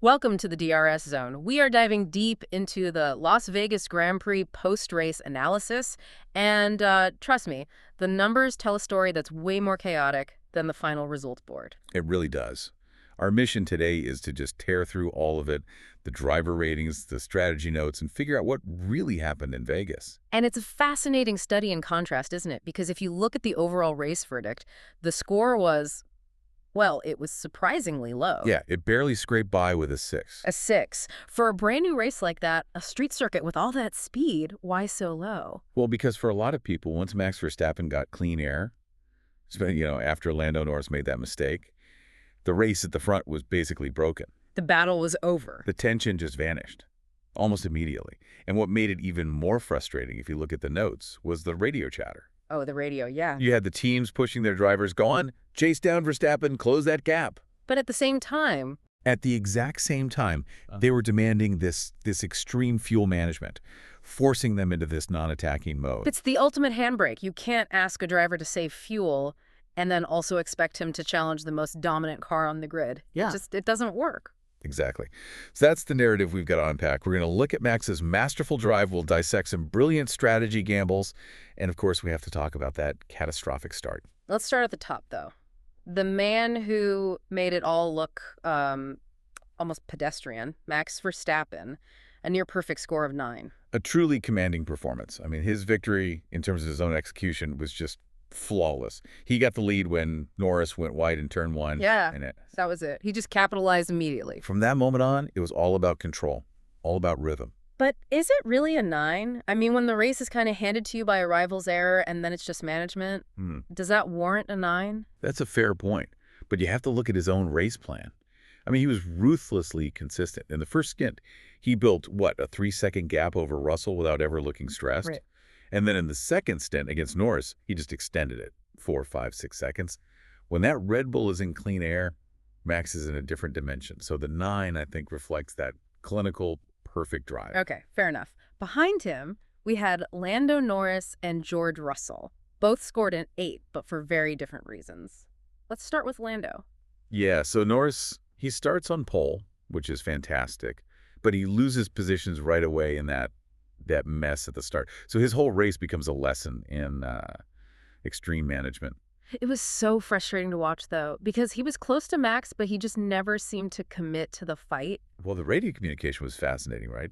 Welcome to the DRS Zone. We are diving deep into the Las Vegas Grand Prix post-race analysis, and trust me, the numbers tell a story that's way more chaotic than the final result board. It really does. Our mission today is to just tear through all of it, the driver ratings, the strategy notes, and figure out what really happened in Vegas. And it's a fascinating study in contrast, isn't it? Because if you look at the overall race verdict, the score was, well, it was surprisingly low. Yeah, it barely scraped by with a 6. A 6. For a brand new race like that, a street circuit with all that speed, why so low? Well, because for a lot of people, once Max Verstappen got clean air, after Lando Norris made that mistake, the race at the front was basically broken. The battle was over. The tension just vanished, almost immediately. And what made it even more frustrating, if you look at the notes, was the radio chatter. Oh, the radio, yeah. You had the teams pushing their drivers, go on, chase down Verstappen, close that gap. But at the same time, At the exact same time, they were demanding this extreme fuel management, forcing them into this non-attacking mode. it's the ultimate handbrake. You can't ask a driver to save fuel and then also expect him to challenge the most dominant car on the grid. Yeah. It doesn't work. Exactly. So that's the narrative we've got to unpack. We're going to look at Max's masterful drive. We'll dissect some brilliant strategy gambles. And of course, we have to talk about that catastrophic start. Let's start at the top, though. The man who made it all look almost pedestrian, Max Verstappen, a near-perfect score of 9. A truly commanding performance. I mean, his victory in terms of his own execution was just flawless. He got the lead when Norris went wide in turn 1. Yeah, And that was it. He just capitalized immediately. from that moment on, it was all about control, all about rhythm. But is it really a 9? I mean, when the race is kind of handed to you by a rival's error and then it's just management, does that warrant a 9? That's a fair point. But you have to look at his own race plan. I mean, he was ruthlessly consistent. In the first stint, he built, what, a 3-second gap over Russell without ever looking stressed? Right. And then in the second stint against Norris, he just extended it 4, 5, 6 seconds. When that Red Bull is in clean air, Max is in a different dimension. So the 9, I think, reflects that clinical, perfect drive. Okay, fair enough. Behind him, we had Lando Norris and George Russell. Both scored an 8, but for very different reasons. Let's start with Lando. Yeah, so Norris, he starts on pole, which is fantastic, but he loses positions right away in that mess at the start. So his whole race becomes a lesson in extreme management. It was so frustrating to watch, though, because he was close to Max, but he just never seemed to commit to the fight. Well, the radio communication was fascinating, right?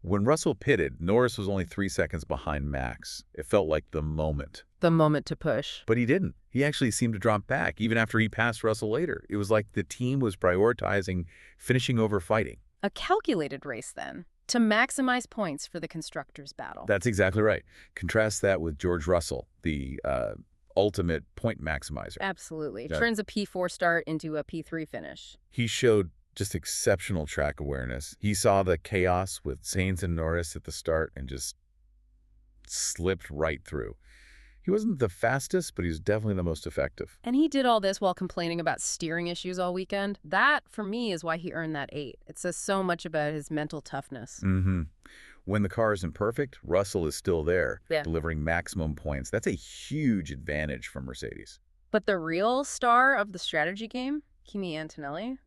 When Russell pitted, Norris was only 3 seconds behind Max. It felt like the moment. The moment to push. But he didn't. He actually seemed to drop back, even after he passed Russell later. It was like the team was prioritizing finishing over fighting. A calculated race, then, to maximize points for the constructors' battle. That's exactly right. Contrast that with George Russell, the ultimate point maximizer. Absolutely. Yeah. Turns a P4 start into a P3 finish. He showed just exceptional track awareness. He saw the chaos with Sainz and Norris at the start and just slipped right through. He wasn't the fastest, but he was definitely the most effective. And he did all this while complaining about steering issues all weekend. That, for me, is why he earned that 8. It says so much about his mental toughness. When the car isn't perfect, Russell is still there, Yeah. delivering maximum points. That's a huge advantage for Mercedes. But the real star of the strategy game, Kimi Antonelli,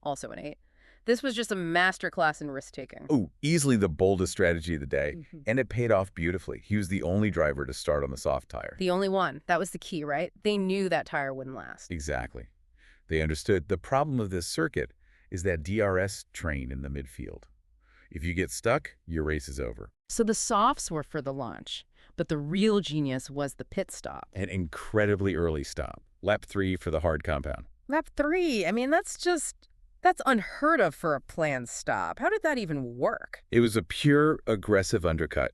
also an 8. This was just a masterclass in risk-taking. Oh, easily the boldest strategy of the day, Mhm. and it paid off beautifully. He was the only driver to start on the soft tire. The only one. That was the key, right? They knew that tire wouldn't last. Exactly. They understood. The problem of this circuit is that DRS train in the midfield. If you get stuck, your race is over. So the softs were for the launch, but the real genius was the pit stop. An incredibly early stop. Lap 3 for the hard compound. Lap 3, I mean, that's unheard of for a planned stop. How did that even work? It was a pure aggressive undercut.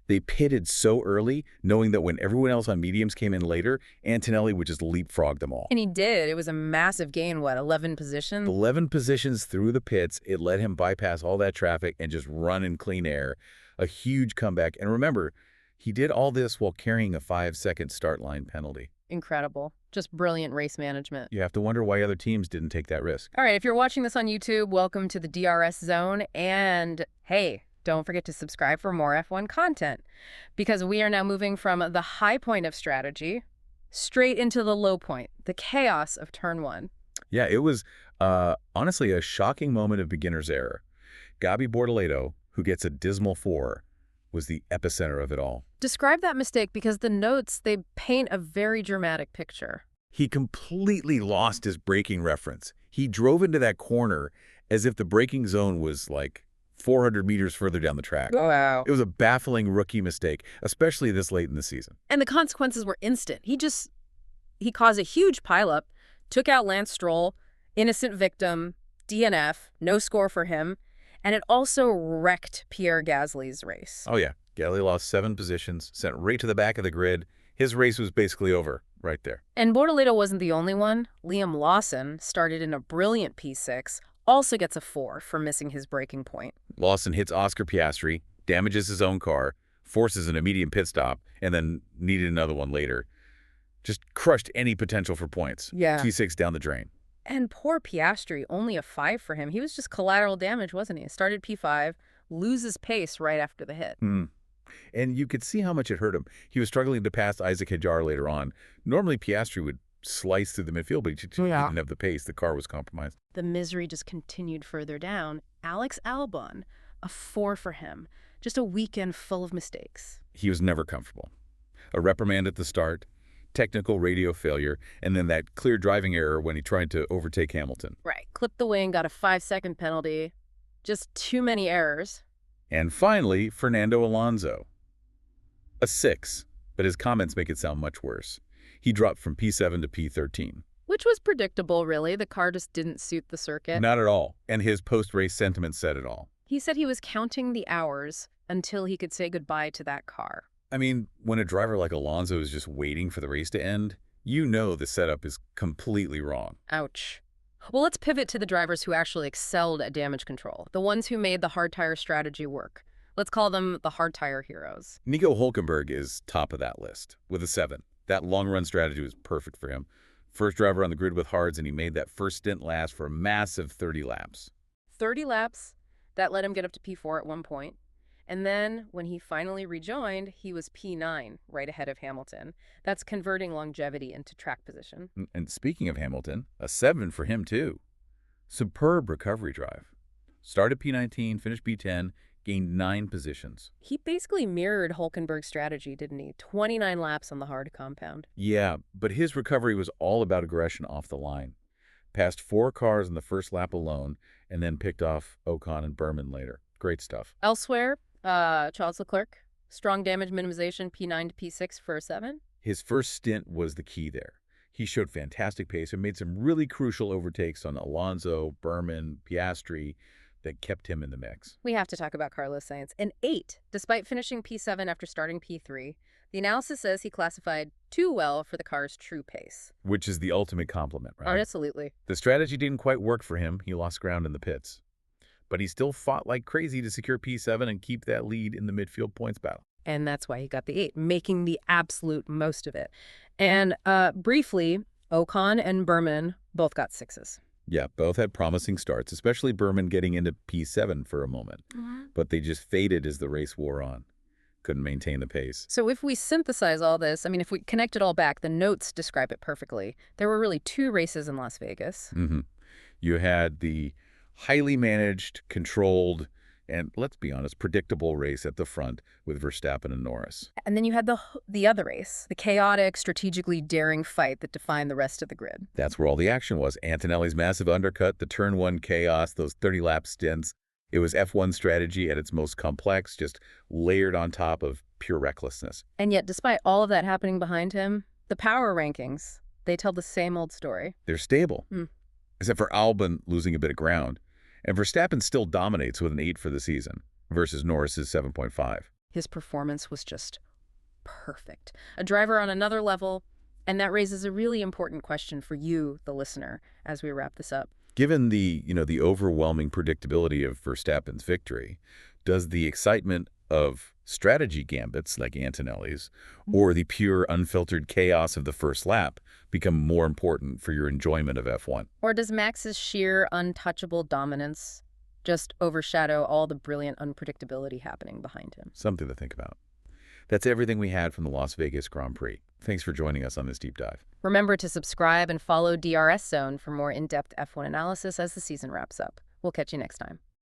They pitted so early, knowing that when everyone else on mediums came in later, Antonelli would just leapfrog them all. And he did. It was a massive gain, 11 positions? 11 positions through the pits, it let him bypass all that traffic and just run in clean air. A huge comeback. And remember, he did all this while carrying a 5-second start line penalty. Incredible. Just brilliant race management. You have to wonder why other teams didn't take that risk. All right, if you're watching this on YouTube, welcome to the DRS Zone. And hey, don't forget to subscribe for more F1 content, because we are now moving from the high point of strategy straight into the low point, the chaos of turn 1. Yeah, it was Honestly, a shocking moment of beginner's error. Gabi Bortoleto, who gets a dismal 4, was the epicenter of it all. Describe that mistake because the notes, they paint a very dramatic picture. He completely lost his braking reference. He drove into that corner as if the braking zone was like 400 meters further down the track. Wow. It was a baffling rookie mistake, especially this late in the season. And the consequences were instant. He caused a huge pileup, took out Lance Stroll, innocent victim, DNF, no score for him, and it also wrecked Pierre Gasly's race. Oh yeah, Gasly lost 7 positions, sent right to the back of the grid. His race was basically over right there. And Bortoleto wasn't the only one. Liam Lawson started in a brilliant P6, also gets a 4 for missing his braking point. Lawson hits Oscar Piastri, damages his own car, forces an immediate pit stop, and then needed another one later. Just crushed any potential for points. Yeah. P6 down the drain. And poor Piastri, only a 5 for him. He was just collateral damage, wasn't he? Started P5, loses pace right after the hit. And you could see how much it hurt him. He was struggling to pass Isaac Hadjar later on. Normally, Piastri would slice through the midfield, but he didn't have the pace. The car was compromised. The misery just continued further down. Alex Albon, a 4 for him. Just a weekend full of mistakes. He was never comfortable. A reprimand at the start, technical radio failure, and then that clear driving error when he tried to overtake Hamilton. Right. Clipped the wing, got a 5-second penalty. Just too many errors. And finally, Fernando Alonso. A 6, but his comments make it sound much worse. He dropped from P7 to P13. Which was predictable, really. The car just didn't suit the circuit. Not at all. And his post-race sentiment said it all. He said he was counting the hours until he could say goodbye to that car. I mean, when a driver like Alonso is just waiting for the race to end, you know the setup is completely wrong. Ouch. Well, let's pivot to the drivers who actually excelled at damage control, the ones who made the hard tire strategy work. Let's call them the hard tire heroes. Nico Hülkenberg is top of that list with a 7. That long-run strategy was perfect for him. First driver on the grid with hards, and he made that first stint last for a massive 30 laps. 30 laps, that let him get up to P4 at one point. And then, when he finally rejoined, he was P9, right ahead of Hamilton. That's converting longevity into track position. And speaking of Hamilton, a 7 for him too. Superb recovery drive. Started P19, finished P10, gained 9 positions. He basically mirrored Hülkenberg's strategy, didn't he? 29 laps on the hard compound. Yeah, but his recovery was all about aggression off the line. Passed 4 cars in the first lap alone, and then picked off Ocon and Berman later. Great stuff. Elsewhere, Charles Leclerc, strong damage minimization, P9 to P6 for a 7. His first stint was the key there. He showed fantastic pace and made some really crucial overtakes on Alonso, Berman, Piastri that kept him in the mix. We have to talk about Carlos Sainz. An 8, despite finishing P7 after starting P3. The analysis says he classified too well for the car's true pace. Which is the ultimate compliment, right? Oh, absolutely. The strategy didn't quite work for him. He lost ground in the pits. But he still fought like crazy to secure P7 and keep that lead in the midfield points battle. And that's why he got the 8, making the absolute most of it. And briefly, Ocon and Berman both got 6s. Yeah, both had promising starts, especially Berman getting into P7 for a moment. But they just faded as the race wore on. Couldn't maintain the pace. So if we synthesize all this, I mean, if we connect it all back, the notes describe it perfectly. There were really 2 races in Las Vegas. You had the highly managed, controlled, and let's be honest, predictable race at the front with Verstappen and Norris. And then you had the other race, the chaotic, strategically daring fight that defined the rest of the grid. That's where all the action was. Antonelli's massive undercut, the turn 1 chaos, those 30-lap stints. It was F1 strategy at its most complex, just layered on top of pure recklessness. And yet, despite all of that happening behind him, the power rankings, they tell the same old story. They're stable, except for Albon losing a bit of ground. And Verstappen still dominates with an 8 for the season versus Norris's 7.5. His performance was just perfect. A driver on another level, and that raises a really important question for you, the listener, as we wrap this up. Given the overwhelming predictability of Verstappen's victory, does the excitement of strategy gambits like Antonelli's or the pure unfiltered chaos of the first lap become more important for your enjoyment of F1? Or does Max's sheer untouchable dominance just overshadow all the brilliant unpredictability happening behind him? Something to think about. That's everything we had from the Las Vegas Grand Prix. Thanks for joining us on this deep dive. Remember to subscribe and follow DRS Zone for more in-depth F1 analysis as the season wraps up. We'll catch you next time.